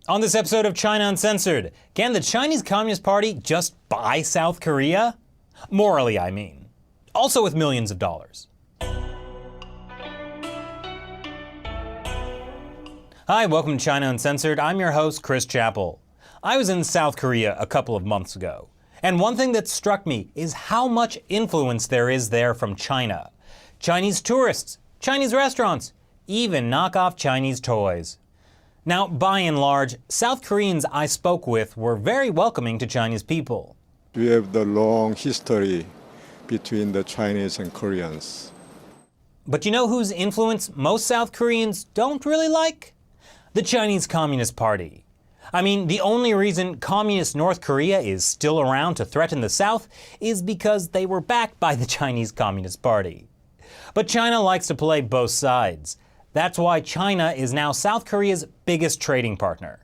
On this episode of China Uncensored, can the Chinese Communist Party just buy South Korea? Morally, I mean. Also with millions of dollars. Hi, welcome to China Uncensored. I'm your host, Chris Chappell. I was in South Korea a couple of months ago, and one thing that struck me is how much influence there is there from China. Chinese tourists, Chinese restaurants, even knockoff Chinese toys. Now, by and large, South Koreans I spoke with were very welcoming to Chinese people. We have the long history between the Chinese and Koreans. But you know whose influence most South Koreans don't really like? The Chinese Communist Party. I mean, the only reason Communist North Korea is still around to threaten the South is because they were backed by the Chinese Communist Party. But China likes to play both sides. That's why China is now South Korea's biggest trading partner.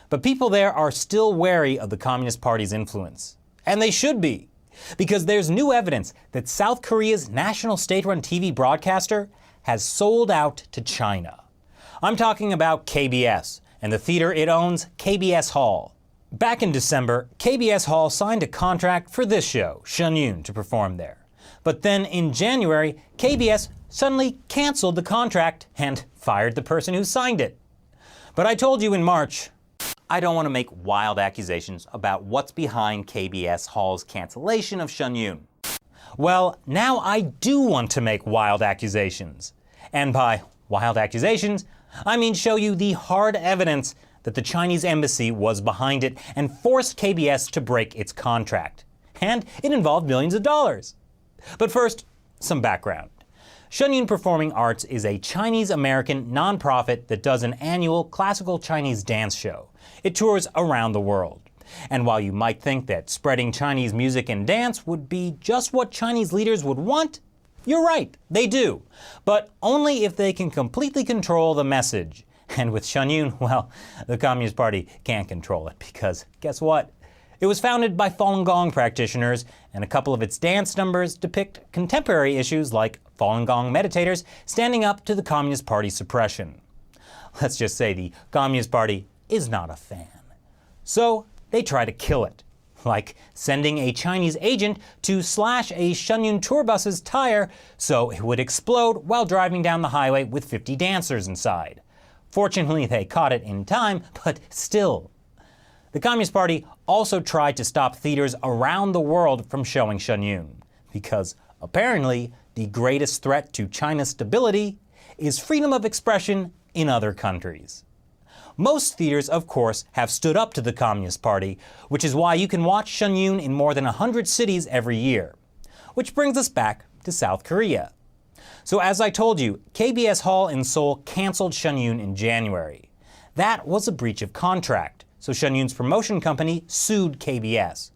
But people there are still wary of the Communist Party's influence. And they should be, because there's new evidence that South Korea's national state-run TV broadcaster has sold out to China. I'm talking about KBS and the theater it owns, KBS Hall. Back in December, KBS Hall signed a contract for this show, Shen Yun, to perform there. But then in January, KBS suddenly canceled the contract and fired the person who signed it. But I told you in March, I don't want to make wild accusations about what's behind KBS Hall's cancellation of Shen Yun. Well, now I do want to make wild accusations. And by wild accusations, I mean show you the hard evidence that the Chinese embassy was behind it and forced KBS to break its contract. And it involved millions of dollars. But first, some background. Shen Yun Performing Arts is a Chinese-American nonprofit that does an annual classical Chinese dance show. It tours around the world. And while you might think that spreading Chinese music and dance would be just what Chinese leaders would want, you're right, they do. But only if they can completely control the message. And with Shen Yun, well, the Communist Party can't control it because guess what? It was founded by Falun Gong practitioners, and a couple of its dance numbers depict contemporary issues like Falun Gong meditators standing up to the Communist Party's suppression. Let's just say the Communist Party is not a fan. So they try to kill it, like sending a Chinese agent to slash a Shen Yun tour bus's tire so it would explode while driving down the highway with 50 dancers inside. Fortunately, they caught it in time, but still. The Communist Party also tried to stop theaters around the world from showing Shen Yun, because apparently the greatest threat to China's stability is freedom of expression in other countries. Most theaters, of course, have stood up to the Communist Party, which is why you can watch Shen Yun in more than 100 cities every year. Which brings us back to South Korea. So as I told you, KBS Hall in Seoul canceled Shen Yun in January. That was a breach of contract. So Shen Yun's promotion company sued KBS.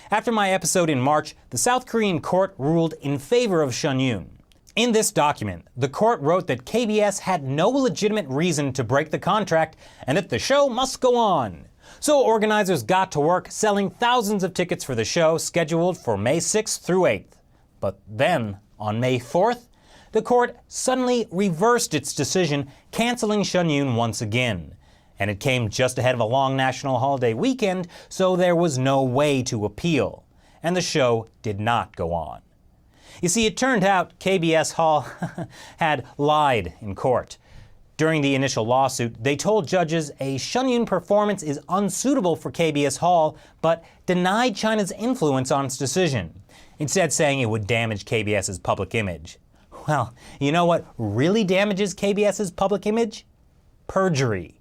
After my episode in March, the South Korean court ruled in favor of Shen Yun. In this document, the court wrote that KBS had no legitimate reason to break the contract and that the show must go on. So organizers got to work selling thousands of tickets for the show scheduled for May 6th through 8th. But then, on May 4th, the court suddenly reversed its decision, canceling Shen Yun once again. And it came just ahead of a long national holiday weekend, so there was no way to appeal. And the show did not go on. You see, it turned out KBS Hall had lied in court. During the initial lawsuit, they told judges a Shen Yun performance is unsuitable for KBS Hall, but denied China's influence on its decision, instead saying it would damage KBS's public image. Well, you know what really damages KBS's public image? Perjury.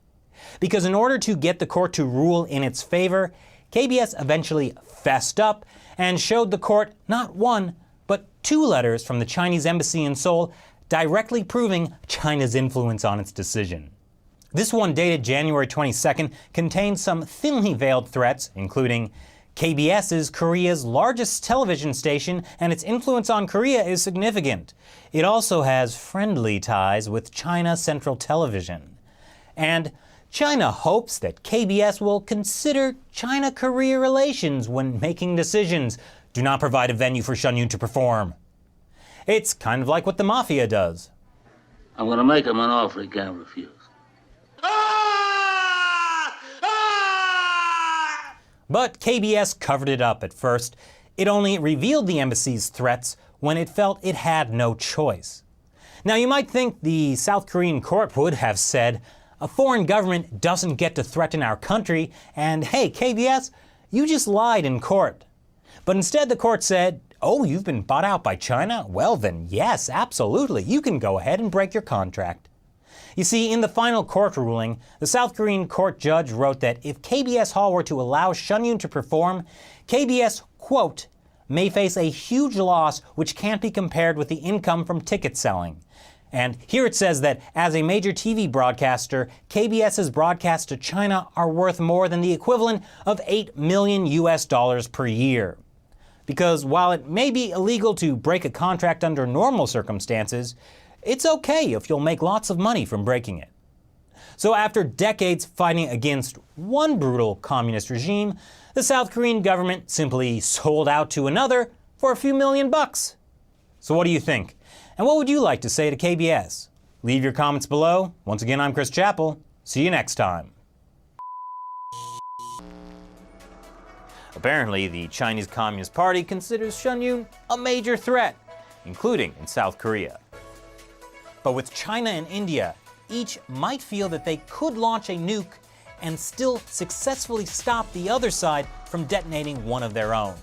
Because in order to get the court to rule in its favor, KBS eventually fessed up and showed the court not one, but 2 letters from the Chinese embassy in Seoul directly proving China's influence on its decision. This one, dated January 22nd, contains some thinly veiled threats, including KBS is Korea's largest television station and its influence on Korea is significant. It also has friendly ties with China Central Television. And China hopes that KBS will consider China-Korea relations when making decisions. Do not provide a venue for Shen Yun to perform. It's kind of like what the mafia does. I'm going to make him an offer he can't refuse. But KBS covered it up at first. It only revealed the embassy's threats when it felt it had no choice. Now you might think the South Korean court would have said, a foreign government doesn't get to threaten our country, and hey, KBS, you just lied in court. But instead the court said, oh, you've been bought out by China? Well then, yes, absolutely, you can go ahead and break your contract. You see, in the final court ruling, the South Korean court judge wrote that if KBS Hall were to allow Shunyun to perform, KBS, quote, may face a huge loss which can't be compared with the income from ticket selling. And here it says that as a major TV broadcaster, KBS's broadcasts to China are worth more than the equivalent of $8 million per year. Because while it may be illegal to break a contract under normal circumstances, it's okay if you'll make lots of money from breaking it. So after decades fighting against one brutal communist regime, the South Korean government simply sold out to another for a few $1,000,000. So what do you think? And what would you like to say to KBS? Leave your comments below. Once again, I'm Chris Chappell. See you next time. Apparently, the Chinese Communist Party considers Shunyun a major threat, including in South Korea. But with China and India, each might feel that they could launch a nuke and still successfully stop the other side from detonating one of their own.